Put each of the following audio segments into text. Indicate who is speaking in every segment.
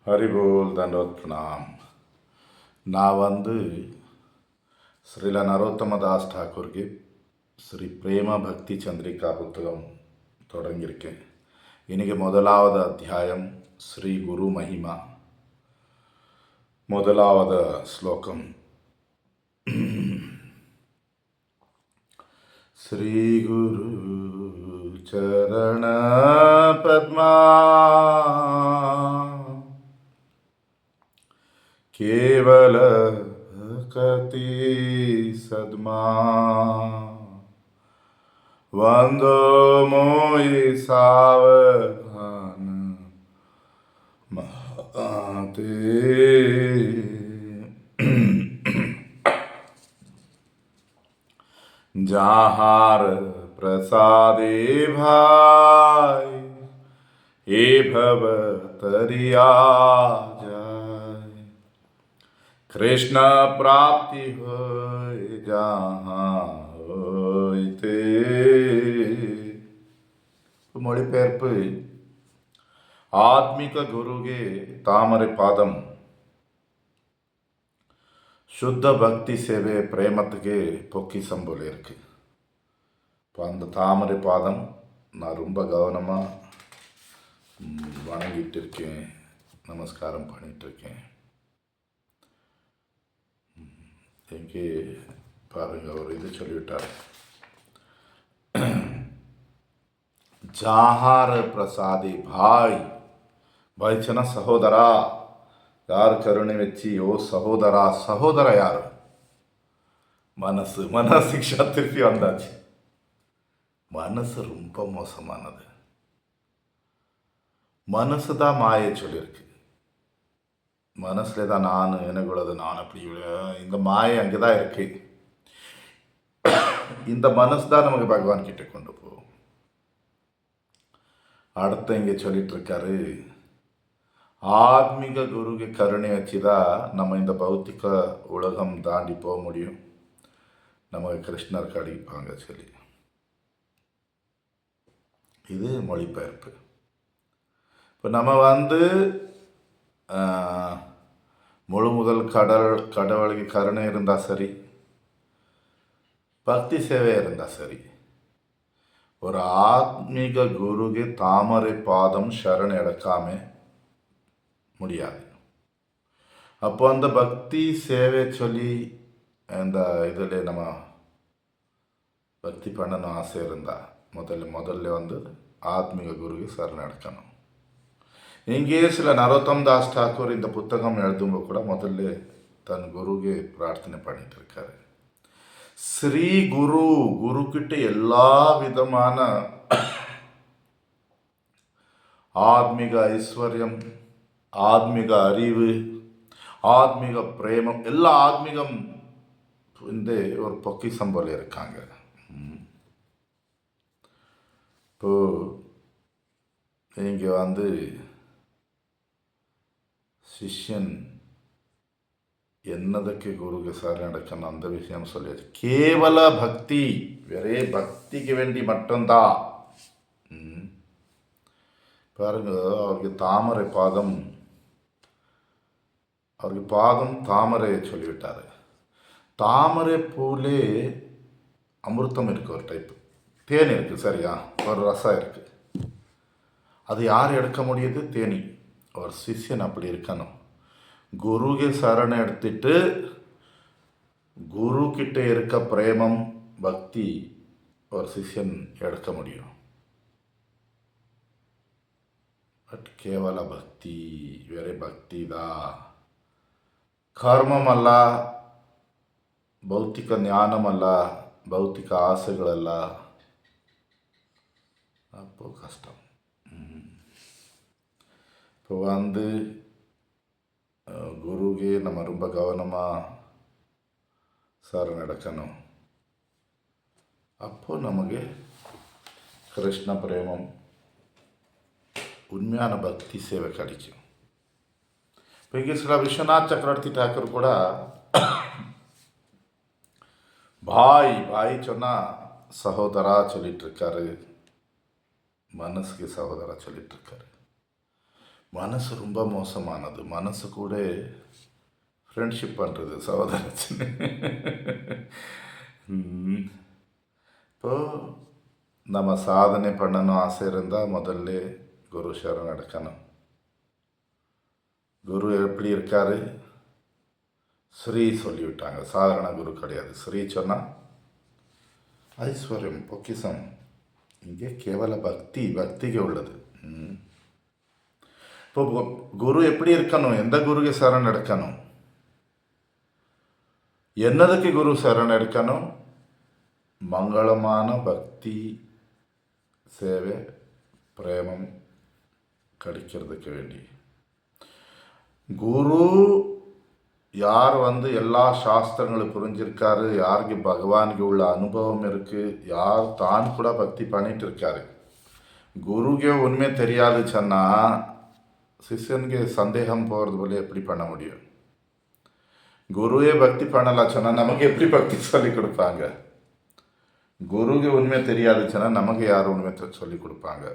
Speaker 1: ஹரிபோல் தண்டோத் பிரணாம். நான் ஸ்ரீல நரோத்தமதாஸ் டாக்கூர்க்கு ஸ்ரீ பிரேம பக்தி சந்திரிகா புத்தகம் தொடங்கியிருக்கேன். இன்னைக்கு முதலாவது அத்தியாயம் ஸ்ரீ குரு மகிமா. முதலாவது ஸ்லோகம். ஸ்ரீ குரு சரண பத்மா केवल कति सद्मा वंदो मोहि सावधान महाते जहार प्रसादे भाई हे भव तरिया कृष्ण प्राप्ति होय जहाँ होते. மொழிபெயர்ப்பு. ஆத்மிக குருகே தாமரை பாதம் சுத்த பக்தி சேவை பிரேமத்துக்கு பொக்கிசம் போல இருக்கு. இப்போ அந்த தாமரை பாதம் நான் ரொம்ப கவனமாக வணங்கிட்டு இருக்கேன், நமஸ்காரம் பண்ணிட்டு இருக்கேன். இங்கே பாருங்க, அவர் இது சொல்லிவிட்டார். ஜாஹார பிரசாதி பாய். பாய்ச்சனா சகோதரா, யார் கருணை வச்சு ஓ சகோதரா. சகோதர யார்? மனசு. சிக்ஷா திருப்பி வந்தாச்சு. மனசு ரொம்ப மோசமானது. மனசு தான் மாயை சொல்லியிருக்கு. மனசுல தான் நான், எனக்கு உள்ளது நான், அப்படி இந்த மாயை அங்கே தான் இருக்கு. இந்த மனசு தான் நமக்கு பகவான் கிட்ட கொண்டு போகும். அடுத்த இங்கே சொல்லிட்டு இருக்காரு, ஆத்மீக குருக்கு கருணை வச்சுதான் நம்ம இந்த பௌத்திக உலகம் தாண்டி போக முடியும். நமக்கு கிருஷ்ணர் கடிப்பாங்க சொல்லி. இது மொழிபெயர்ப்பு. இப்போ நம்ம முழு முதல் கடவுளுக்கு கருணை இருந்தால் சரி, பக்தி சேவை இருந்தால் சரி, ஒரு ஆத்மீக குருக்கு தாமரை பாதம் சரண் எடுக்காம முடியாது. அப்போ அந்த பக்தி சேவை சொல்லி அந்த இதில் நம்ம பக்தி பண்ணணும் ஆசை இருந்தால் முதல்ல ஆத்மீக குருக்கு சரண் எடுக்கணும். இங்கே சில நரோத்தம் தாஸ் டாக்கூர் இந்த புத்தகம் எழுதும்போது கூட முதல்ல தன் குருகே பிரார்த்தனை பண்ணிட்டு இருக்காரு. ஸ்ரீ குரு கிட்ட எல்லா விதமான ஆத்மீக ஐஸ்வர்யம், ஆத்மீக அறிவு, ஆத்மீக பிரேமம், எல்லா ஆத்மீகம் ஒரு பொக்கிஷம் போல இருக்காங்க. இப்போ இங்கே சிஷ்யன் என்னதுக்கு குருக்கு சரண் அடைக்கணும் அந்த விஷயம் சொல்லியாச்சு. கேவல பக்தி, வெறே பக்திக்கு வேண்டி மட்டும்தான். பாருங்க, அவருக்கு பாதம் தாமரை சொல்லிவிட்டாரு. தாமரை பூலே அமிர்தம் இருக்கு, ஒரு டைப் தேன் இருக்கு, சரியா, ஒரு ரசம் இருக்கு. அது யார் எடுக்க முடியுது? தேனி. ஒரு சிஷ்யன் அப்படி இருக்கணும். குருகே சரணை எடுத்துட்டு குரு கிட்ட இருக்க பிரேமம் பக்தி ஒரு சிஷ்யன் எடுக்க முடியும். பட் கேவல பக்தி, வேற பக்தி தான். கர்மம் அல்ல, ಭೌತಿಕ ஞானமல்ல, ಭೌತಿಕ ஆசைகளல்ல. அப்போ கஷ்டம். இப்போ குருகே நம்ம ரொம்ப கவனமாக சரண் எடுக்கணும். அப்போ நமக்கு கிருஷ்ண பிரேமம், உண்மையான பக்தி சேவை கிடைக்கும். இப்போ இங்கே சில விஸ்வநாத் சக்கரவர்த்தி டாக்கூர் கூட பாய் சொன்னால் சகோதரா சொல்லிட்டு இருக்காரு, மனசுக்கு சகோதரா சொல்லிட்டு இருக்காரு. மனசு ரொம்ப மோசமானது. மனசு கூட ஃப்ரெண்ட்ஷிப் பண்ணுறது சகோதரச்சின்னு. இப்போ நம்ம சாதனை பண்ணணும் ஆசை இருந்தால் முதல்ல குரு சரண் எடுக்கணும். குரு எப்படி இருக்காரு? ஸ்ரீ சொல்லிவிட்டாங்க. சாதாரண குரு கிடையாது. ஸ்ரீ சொன்னால் ஐஸ்வர்யம், பொக்கிசம். இங்கே கேவல பக்தி, பக்திக்கு உள்ளது. இப்போ குரு எப்படி இருக்கணும்? எந்த குருக்கு சரண் எடுக்கணும்? என்னதுக்கு குரு சரண் எடுக்கணும்? மங்களமான பக்தி சேவை பிரேமம் கிடைக்கிறதுக்கு வேண்டி. குரு யார் எல்லா சாஸ்திரங்களும் புரிஞ்சிருக்காரு, யாருக்கு பகவானுக்கு உள்ள அனுபவம் இருக்குது, யார் தான் கூட பக்தி பண்ணிட்டு இருக்காரு. குருக்கே உண்மை தெரியாது சொன்னால் சிஷ்யனுக்கு சந்தேகம் போகிறது போல எப்படி பண்ண முடியும்? குருவே பக்தி பண்ணலாம் சொன்னால் நமக்கு எப்படி பக்தி சொல்லி கொடுப்பாங்க? குருக்கு உண்மை தெரியாது சொன்னால் நமக்கு யார் உண்மை சொல்லி கொடுப்பாங்க?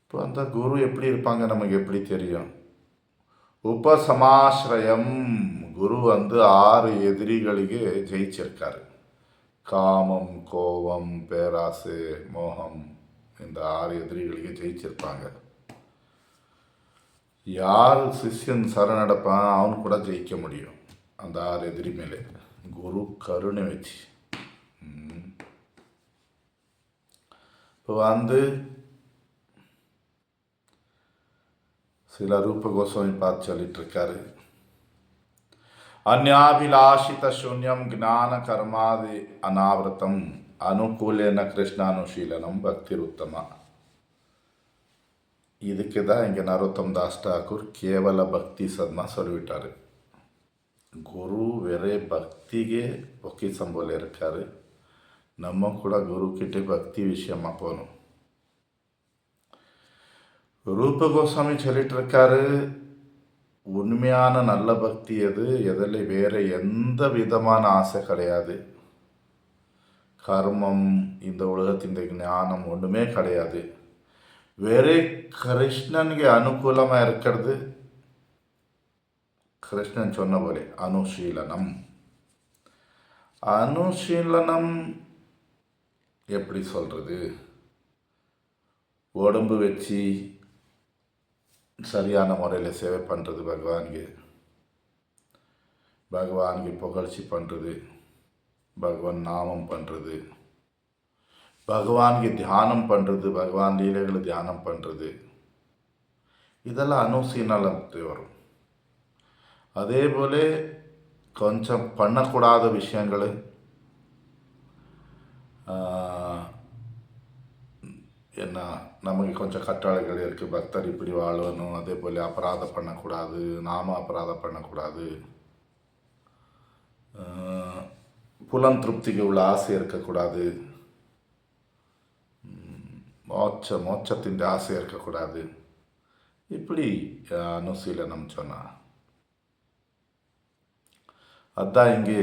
Speaker 1: இப்போ அந்த குரு எப்படி இருப்பாங்க நமக்கு எப்படி தெரியும்? உபசமாசிரயம். குரு 6 எதிரிகளுக்கு ஜெயிச்சிருக்காரு. காமம், கோபம், பேராசை, மோகம், இந்த 6 எதிரிகளுக்கு ஜெயிச்சிருப்பாங்க. யார் சிஷ்யன் சரணடைப்பான் அவனு கூட ஜெயிக்க முடியும் அந்த 6 எதிரி மேலே, குரு கருணை வச்சு. இப்போ சில ரூப கோஸ்வாமி பார்த்து சொல்லிட்டு இருக்காரு, அந்யாபிலாஷித சூன்யம் ஞான கர்மாதி அனாவிரதம் அனுகூலேன கிருஷ்ணானுஷீலனம் பக்திர் உத்தமா. இதுக்கு தான் இங்கே நரோத்தம் தாஸ் டாக்கூர் கேவல பக்தி சத்மா சொல்லிவிட்டார். குரு வேறே பக்திಗೆ பொக்கிசம் போல இருக்காரு. நம்ம கூட குரு கிட்டே பக்தி விஷயமா போகணும். ரூப கோஸ்வாமி சொல்லிட்டு இருக்காரு, உண்மையான நல்ல பக்தி எது? எதில் வேற எந்த விதமான ஆசை கிடையாது. கர்மம், இந்த உலகத்தின் ஞானம் ஒன்றுமே கிடையாது. வேறே கிருஷ்ணனுக்கு அனுகூலமாக இருக்கிறது. கிருஷ்ணன் சொன்ன போலே அனுஷீலனம். அனுஷீலனம் எப்படி சொல்கிறது? உடம்பு வச்சு சரியான முறையில் சேவை பண்ணுறது, பகவானுக்கு புகழ்ச்சி பண்ணுறது, பகவான் நாமம் பண்ணுறது, பகவானுக்கு தியானம் பண்ணுறது, பகவான் லீலைகளை தியானம் பண்ணுறது, இதெல்லாம் அனுசீலனத்து வரும். அதே போல கொஞ்சம் பண்ணக்கூடாத விஷயங்கள், என்ன நமக்கு கொஞ்சம் கட்டளைகள் இருக்குது. பக்தர் இப்படி வாழணும், அதே போல் அபராதம் பண்ணக்கூடாது, நாம அபராதம் பண்ணக்கூடாது, புலன் திருப்திக்கு உள்ள ஆசை இருக்கக்கூடாது, மோட்சத்தின் ஆசை இருக்கக்கூடாது. இப்படி அனுசீலனம் சொன்னார். அதுதான் இங்கே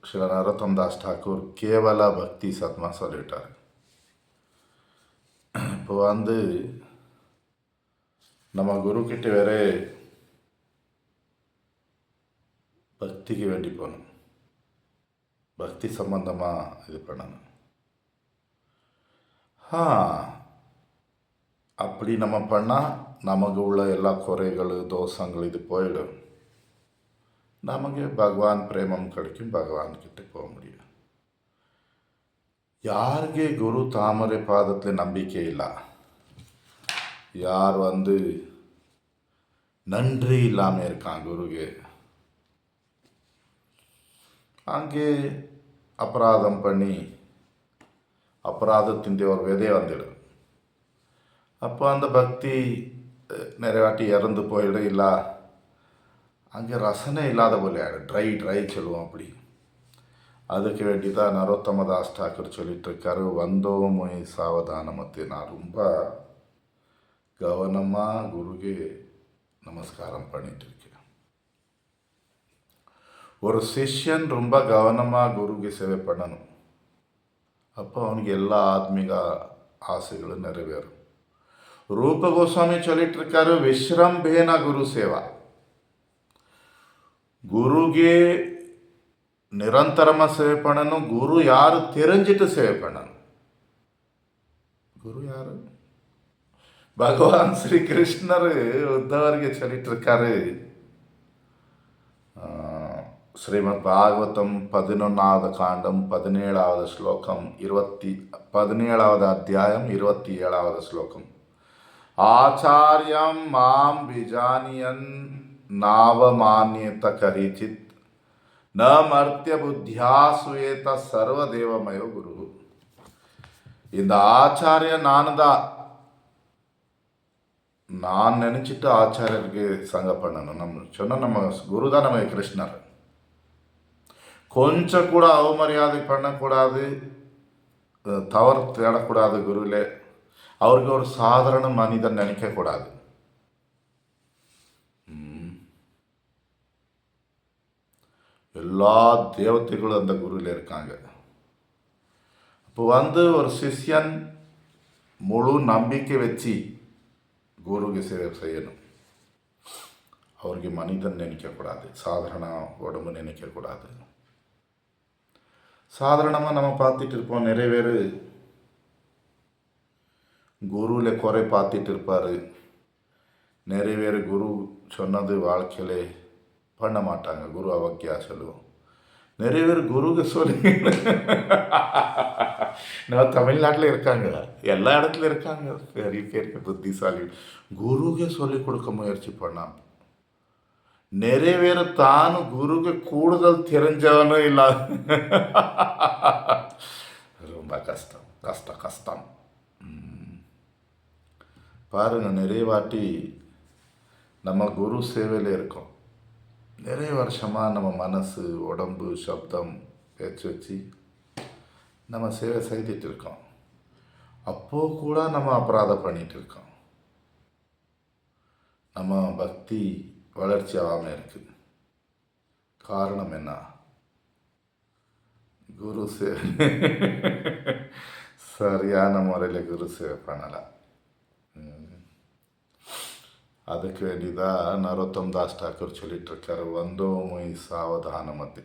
Speaker 1: ஸ்ரீ நரோத்தம் தாஸ் டாக்கூர் கேவல பக்தி சத்மா சொல்லிட்டார். இப்போ நம்ம குருக்கிட்ட வேற பக்திக்கு வேண்டி போகணும், பக்தி சம்பந்தமாக இது பண்ணணும். அப்படி நம்ம பண்ணால் நமக்கு உள்ள எல்லா குறைகள், தோஷங்கள் இது போயிடும். நமக்கு பகவான் பிரேமம் கிடைக்கும், பகவான்கிட்ட போக முடியும். யாருக்கு குரு தாமரை பாதத்தில் நம்பிக்கை இல்லை, யார் நன்றி இல்லாமல் இருக்கான் குருக்கு, அங்கே அபராதம் பண்ணி அபராதத்தின் ஒரு விதை வந்துடும். அப்போ அந்த பக்தி நிறைவாட்டி இறந்து போயிடும். இல்லை அங்கே ரசனை இல்லாத போல ஆகிடும், ட்ரை சொல்லுவோம். அப்படி அதுக்கு வேண்டி தான் நரோத்தம தாஸ் டாக்கூர் சொல்லிட்டு இருக்காரு, வந்தோமொய் சாவதானமத்தை. நான் ரொம்ப கவனமாக குருக்கு நமஸ்காரம் பண்ணிட்டு இருக்கேன். ஒரு சிஷ்யன் ரொம்ப கவனமாக குருக்கு சேவை பண்ணணும். அப்போ அவனுக்கு எல்லா ஆத்மீக ஆசைகளும் நிறைவேறும். ரூப கோஸ்வாமி சொல்லிட்டு இருக்காரு, விஸ்ரம்பேன குரு சேவா. குருகே நிரந்தரமாக சேவை பண்ணணும். குரு யாரு தெரிஞ்சிட்டு சேவை பண்ணணும். குரு யாரு? பகவான் ஸ்ரீ கிருஷ்ணர் உத்தவருக்கு சொல்லிட்டு இருக்காரு. ஸ்ரீமத் பாகவதம் 11வது காண்டம் 17வது ஸ்லோகம் 17வது அத்தியாயம் 27வது ஸ்லோகம். ஆச்சாரியம் மாம் விஜானியன் நாவமானியத கரிச்சித் ந மர்த்திய புத்தியா சுவேத சர்வதேவமயோ குரு. இந்த ஆச்சாரியன் நானுதான், நான் நினச்சிட்டு ஆச்சாரியருக்கு சங்க பண்ணணும். நம்ம சொன்ன நம்ம குரு தான் நம்ம கிருஷ்ணர். கொஞ்சம் கூட அவமரியாதை பண்ணக்கூடாது, தவறு தேடக்கூடாது. குருவிலே அவருக்கு ஒரு சாதாரண மனிதன் நினைக்கக்கூடாது. எல்லா தேவதைகளும் அந்த குருவில் இருக்காங்க. இப்போ ஒரு சிஷ்யன் முழு நம்பிக்கை வச்சு குருக்கு சேவை செய்யணும். அவருக்கு மனிதன் நினைக்கக்கூடாது, சாதாரண உடம்பு நினைக்கக்கூடாது. சாதாரணமாக நம்ம பார்த்துட்டு இருப்போம், நிறைய பேர் குருவில் குறை பார்த்துட்டு இருப்பார். நிறைய பேர் குரு சொன்னது வாழ்க்கையிலே பண்ண மாட்டாங்க, குரு அவக்கியா சொல்லுவோம். நிறைய பேர் குருக்கு சொல்லி நம்ம தமிழ்நாட்டில் இருக்காங்க, எல்லா இடத்துலையும் இருக்காங்க பெரிய பெரிய புத்திசாலி. குருக்கே சொல்லி கொடுக்க முயற்சி பண்ணான். நிறைய பேர் தானும் குருக்கு கூடுதல் தெரிஞ்சவனும் இல்லாத. ரொம்ப கஷ்டம் கஷ்டம் கஷ்டம். பாருங்க, நிறைய வாட்டி நம்ம குரு சேவையில் இருக்கோம். நிறைய வருஷமாக நம்ம மனசு, உடம்பு, சப்தம், பேச்சு வச்சு நம்ம சேவை செய்துட்டு இருக்கோம். அப்போது கூட நம்ம அபராதம் பண்ணிட்டு இருக்கோம். நம்ம பக்தி வளர்ச்சி ஆகாமல் இருக்குது. காரணம் என்ன? குரு சேவை சரியான முறையில் குரு சேவை பண்ணலாம். அதுக்கு வேண்டிதான் நரோத்தம் தாஸ் டாக்கூர் சொல்லிட்டு இருக்காரு, வந்தோமொய் சாவதான மத்தி.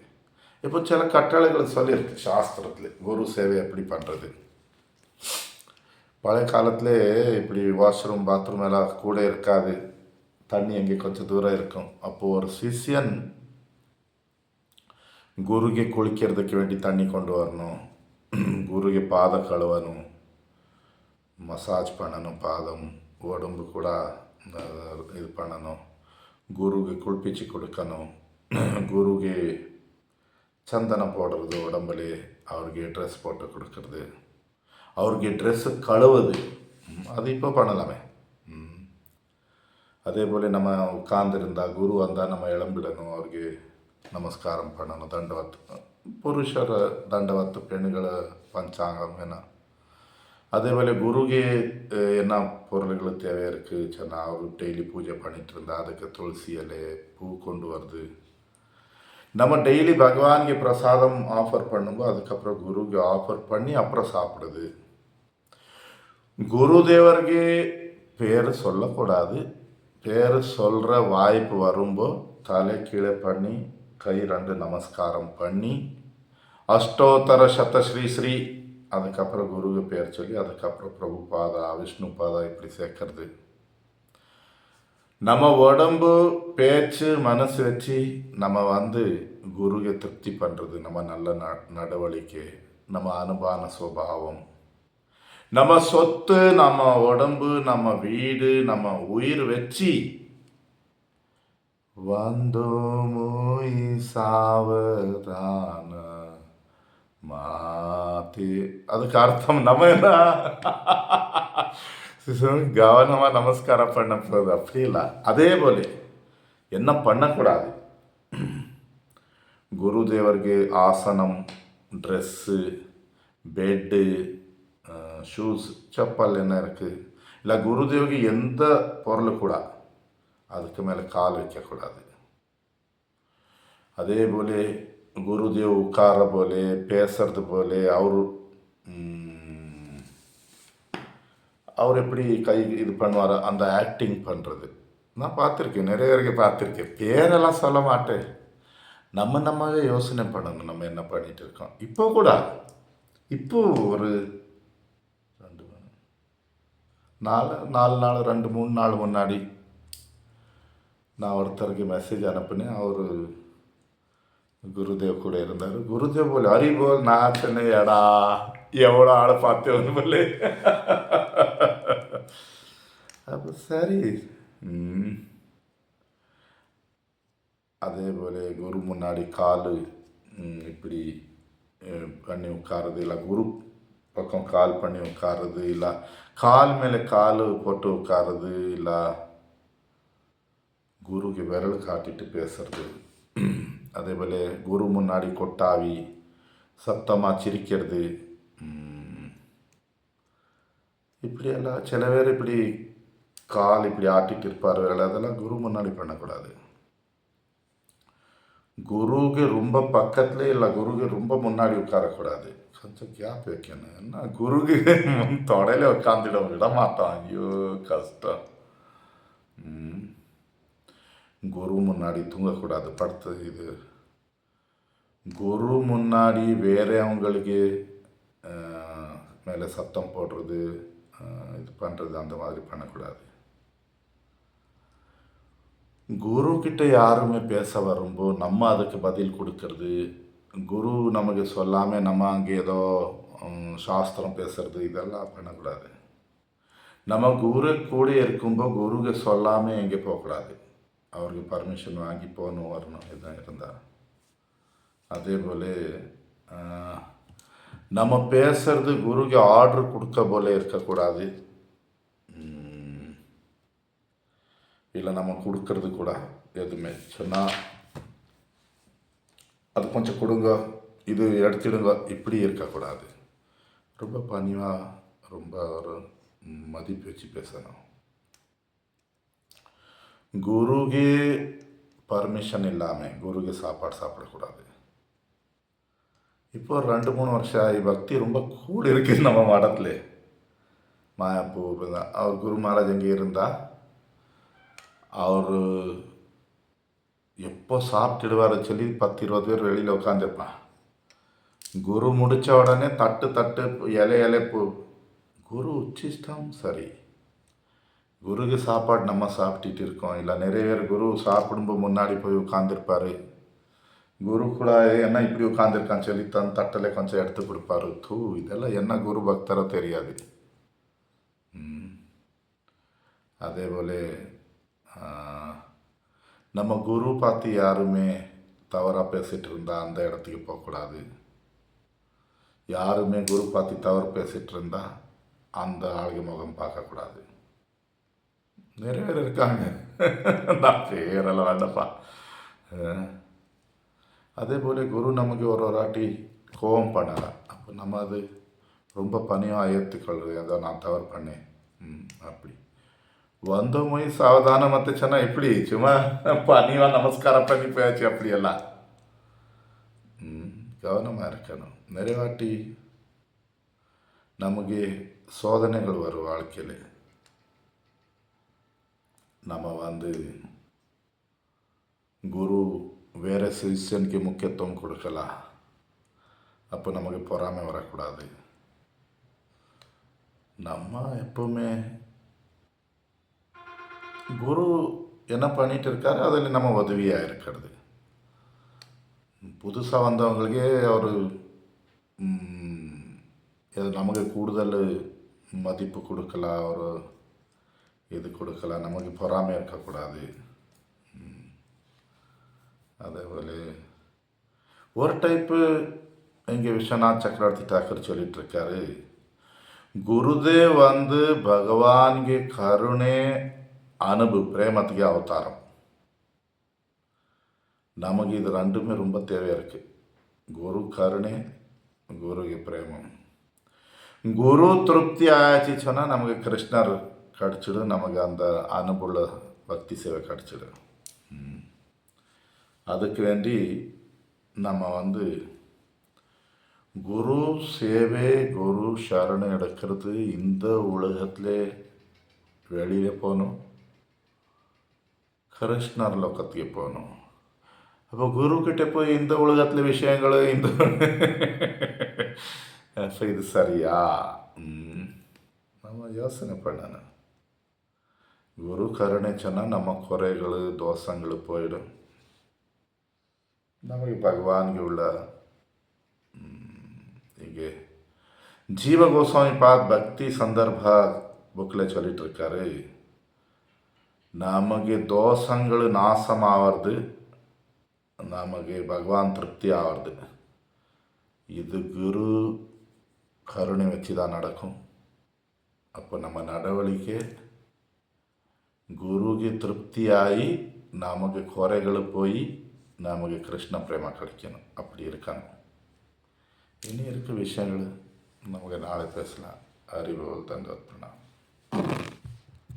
Speaker 1: இப்போ சில கட்டளைகள் சொல்லியிருக்கு சாஸ்திரத்தில், குரு சேவை எப்படி பண்ணுறது. பழைய காலத்தில் இப்படி வாஷ்ரூம் பாத்ரூம் எல்லாம் கூட இருக்காது, தண்ணி எங்கே கொஞ்சம் தூரம் இருக்கும். அப்போது ஒரு சிஷ்யன் குருகே குளிக்கிறதுக்கு வேண்டி தண்ணி கொண்டு வரணும், குருகே பாதம் கழுவணும், மசாஜ் பண்ணணும், பாதம் உடம்பு கூட இது பண்ணணும், குருಗೆ குளிப்பிச்சு கொடுக்கணும், குருಗೆ சந்தனம் போடுறது உடம்புலே, அவருக்கு ட்ரெஸ் போட்டு கொடுக்கறது, அவருக்கு ட்ரெஸ்ஸு கழுவுது, அது இப்போ பண்ணலாமே. அதே போல் நம்ம உட்கார்ந்துருந்தால் குரு வந்தால் நம்ம இளம்பிடணும், அவருக்கு நமஸ்காரம் பண்ணணும், தண்டவத்து. புருஷர் தண்டவத்து, பெண்களை பஞ்சாங்கம் என்ன. அதே போல் குருகே என்ன பொருள்கள் தேவை இருக்குது சொன்னால், அவர் டெய்லி பூஜை பண்ணிகிட்டு இருந்தால் அதுக்கு துளசி இலை, பூ கொண்டு வருது. நம்ம டெய்லி பகவானுக்கு பிரசாதம் ஆஃபர் பண்ணும்போது அதுக்கப்புறம் குருக்கு ஆஃபர் பண்ணி அப்புறம் சாப்பிடுது. குருதேவருக்கு பேர் சொல்லக்கூடாது. பேர் சொல்கிற வாய்ப்பு வரும்போது தலை கீழே பண்ணி கை 2 நமஸ்காரம் பண்ணி அஷ்டோத்தர சதஸ்ரீ ஸ்ரீ, அதுக்கப்புறம் குருவுக்கு பேர் சொல்லி அதுக்கப்புறம் பிரபுபாதா, விஷ்ணு பாதா இப்படி சேர்க்கறது. நம்ம உடம்பு, பேச்சு, மனசு வச்சு நம்ம குருவை திருப்தி பண்ணுறது. நம்ம நல்ல நடவடிக்கை, நம்ம அனுபான சுபாவம், நம்ம சொத்து, நம்ம உடம்பு, நம்ம வீடு, நம்ம உயிர் வச்சு வந்தோமோய் சாவதான மாத்தி. அதுக்கு அர்த்தம் நம்ம என்ன கவனமாக நமஸ்காரம் பண்ண போகுது, அப்படி இல்லை. அதே போல என்ன பண்ணக்கூடாது, குருதேவருக்கு ஆசனம், ட்ரெஸ்ஸு, பெட்டு, ஷூஸ், செப்பல் என்ன இருக்குது, இல்லை குருதேவருக்கு எந்த பொருள் கூட அதுக்கு மேலே கால் வைக்கக்கூடாது. அதே போல குருதேவ் உட்கார போலே, பேசுறது போலே, அவர் அவர் எப்படி கை இது பண்ணுவார், அந்த ஆக்டிங் பண்ணுறது நான் பார்த்துருக்கேன், நிறைய பேருக்கு பார்த்துருக்கேன். பேரெல்லாம் சொல்ல மாட்டேன். நம்மவே யோசனை பண்ணணும், நம்ம என்ன பண்ணிட்டு இருக்கோம். இப்போ கூட இப்போ ஒரு 2 4 நாள் 2-3 நாள் முன்னாடி நான் ஒருத்தருக்கு மெசேஜ் அனுப்பினேன். அவர் குருதேவ் கூட இருந்தார். குருதேவ் போல ஹரி போல் நான் சொன்னேன், எடா எவ்வளோ ஆளை பார்த்து வந்து போல. அப்போ சரி. அதே போல் குரு முன்னாடி கால் இப்படி பண்ணி உட்காருது, இல்லை குரு பக்கம் கால் பண்ணி உட்காருது, இல்லை கால் மேலே கால் போட்டு உட்காருது, இல்லை குருக்கு விரல் காட்டிட்டு பேசுறது. அதே போல் குரு முன்னாடி கொட்டாவி சத்தமாக சிரிக்கிறது. இப்படியெல்லாம் சில பேர் இப்படி கால் இப்படி ஆட்டிட்டு இருப்பார், அதெல்லாம் குரு முன்னாடி பண்ணக்கூடாது. குருவுக்கு ரொம்ப பக்கத்துல இல்லை குருவுக்கு ரொம்ப முன்னாடி உட்காரக்கூடாது, கொஞ்சம் கேப் வைக்கணும். என்ன குருக்கு தொடையில உட்காந்துட விட மாட்டான், ஐயோ கஷ்டம். குரு முன்னாடி தூங்கக்கூடாது, படுத்து இது குரு முன்னாடி வேறவங்களுக்கு மேலே சத்தம் போடுறது, இது பண்ணுறது, அந்த மாதிரி பண்ணக்கூடாது. குரு கிட்ட யாருமே பேச வரும்போது நம்ம அதுக்கு பதில் கொடுக்கறது, குரு நமக்கு சொல்லாமல் நம்ம அங்கே ஏதோ சாஸ்திரம் பேசுறது, இதெல்லாம் பண்ணக்கூடாது. நம்ம குரு கூட இருக்கும்போது குருக்கு சொல்லாமல் எங்கே போகக்கூடாது, அவருக்கு பர்மிஷன் வாங்கி போகணும் வரணும் இதுதான் இருந்தால். அதே போல் நம்ம பேசுறது குருக்கு ஆர்டர் கொடுக்க போல இருக்கக்கூடாது, இல்லை நம்ம கொடுக்கறது கூட எதுவுமே சொன்னால் அது கொஞ்சம் கொடுங்க, இது எடுத்துடுங்க, இப்படி இருக்கக்கூடாது. ரொம்ப பணிவாக ரொம்ப ஒரு மதிப்பு வச்சு பேசணும். குருகே பர்மிஷன் இல்லாமல் குருகே சாப்பாடு சாப்பிடக்கூடாது. இப்போ 2-3 வருஷம் ஆகி பக்தி ரொம்ப கூட இருக்குது நம்ம மடத்தில். மாயாப்பூ தான் அவர் குரு மகாராஜ் எங்கே இருந்தால் அவர் எப்போ சாப்பிட்டுடுவார் சொல்லி 10-20 பேர் வெளியில் உட்காந்துருப்பான். குரு முடித்த உடனே தட்டு இலை குரு உச்சிஷ்டம் சரி. குருக்கு சாப்பாடு நம்ம சாப்பிட்டுட்டு இருக்கோம், இல்லை நிறைய பேர் குரு சாப்பிடும்போது முன்னாடி போய் உட்காந்துருப்பார். குரு கூட என்ன இப்படி உட்காந்துருக்கான்னு சொல்லி தட்டில் கொஞ்சம் எடுத்து கொடுப்பாரு. இதெல்லாம் என்ன குரு பக்தரோ தெரியாது. அதே போல் நம்ம குரு பார்த்து யாருமே தவறாக பேசிகிட்டு இருந்தால் அந்த இடத்துக்கு போகக்கூடாது. யாருமே குரு பார்த்து தவறு பேசிகிட்டு இருந்தால் அந்த ஆளுக முகம் பார்க்கக்கூடாது. நிறைய பேர் இருக்காங்க, நான் பேரெல்லாம் வேண்டப்பா. அதே போல் குரு நமக்கு ஒரு வாட்டி கோபம் பண்ணலாம், அப்போ நம்ம அது ரொம்ப பணியாக ஏற்றுக்கொள்வது, ஏதோ நான் தவறு பண்ணேன் அப்படி வந்தோம் சாவதானம் மத்துச்சுன்னா இப்படி சும்மா பணிவாக நமஸ்காரம் பண்ணி போயாச்சு அப்படியெல்லாம். கவனமாக இருக்கணும். நிறைய வாட்டி நமக்கு சோதனைகள் வரும் வாழ்க்கையில். நம்ம குரு வேறு சிஷியனுக்கு முக்கியத்துவம் கொடுக்கலாம், அப்போ நமக்கு பொறாமை வரக்கூடாது. நம்ம எப்பவுமே குரு என்ன பண்ணிட்டு இருக்காரு அதில் நம்ம உதவியாக இருக்கிறது. புதுசாக வந்தவங்களுக்கே அவர் நமக்கு கூடுதல் மதிப்பு கொடுக்கலாம், ஒரு இது கொடுக்கலாம், நமக்கு பொறாமை இருக்கக்கூடாது. அதே போல் ஒரு டைப்பு இங்கே விஸ்வநாத் சக்கரவர்த்தி தாக்கர் சொல்லிகிட்ருக்காரு, ಗುರುದೇವ್ ಭಗವಾನ್ಗೆ ಕರುಣೆ ಪ್ರೇಮத்திಗೆ அவதாரம். நமக்கு இது ரெண்டுமே ரொம்ப தேவையாக இருக்குது. குரு கருணை, குருಗೆ பிரேமம். குரு திருப்தி ஆயாச்சு சொன்னால் நமக்கு கிருஷ்ணர் கிடச்சிடும், நமக்கு அந்த அனுபவ பக்தி சேவை கிடச்சிடும். அதுக்கு வேண்டி நம்ம குரு சேவை, குரு சரணம் எடுக்கிறது இந்த உலகத்திலே வெளியில் போகணும், கிருஷ்ணர் லோகத்துக்கு போகணும். அப்போ குரு கிட்ட போய் இந்த உலகத்தில் விஷயங்கள் இந்த அப்போ இது சரியா? நம்ம யோசனை பண்ணணும். குரு கருணை சொன்னால் நம்ம குறைகள் தோஷங்கள் போயிடும். ನಮಗೆ ಭಗವಾನ್ಗೆ ಉಳ್ಳ ಹೀಗೆ ஜீவ கோஸ்வாமி பாத் பக்தி சந்தர்ப்ப புக்கில் சொல்லிட்டு இருக்காரு, ನಮಗೆ ದೋಷಗಳು நாசமாவது, நமக்கு பகவான் திருப்தி ஆகிறது. இது குரு கருணை வச்சு தான் நடக்கும். அப்போ நம்ம நடவடிக்கை குருக்கு திருப்தியாகி நமக்கு குறைகள் போய் நமக்கு கிருஷ்ண பிரேமா கிடைக்கணும். அப்படி இருக்கணும். இனி இருக்க விஷயங்கள் நமக்கு நாளை பேசலாம். அறிவு தந்தோர்ப்பணம்.